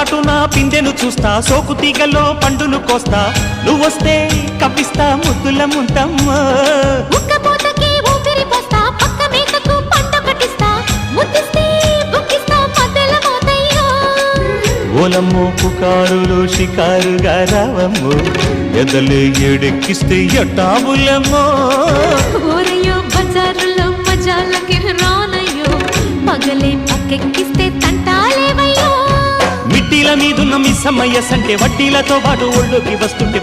చాటున పిందెను చూస్తా, సోకు తీగల్లో పండును కోస్తా, నువ్వొస్తే కప్పిస్తా ముద్దుల ముంతమ్మ. ఉక్కపోతకి ఊపిరి పోస్తా, పక్క మేకకు పంట కట్టిస్తా, ముద్దిస్తే బుక్కిస్తా మధ్యల మోతయ్యో. ఓలమ్మో పుకారులు షికారుగా రావమ్మో, ఎదలే ఏడెక్కిస్తే ఎట్టాబులమ్మో. ఊరయ్యో బజారులో మజాలకి రానయ్యో, పగలే పక్కెక్కిస్తే తంటాలేవయ్యో. మిట్టిల మీదున్న మిస్సమ్మయ్య సంటే వడ్డీలతో పాటు ఒళ్ళోకి వస్తుంటే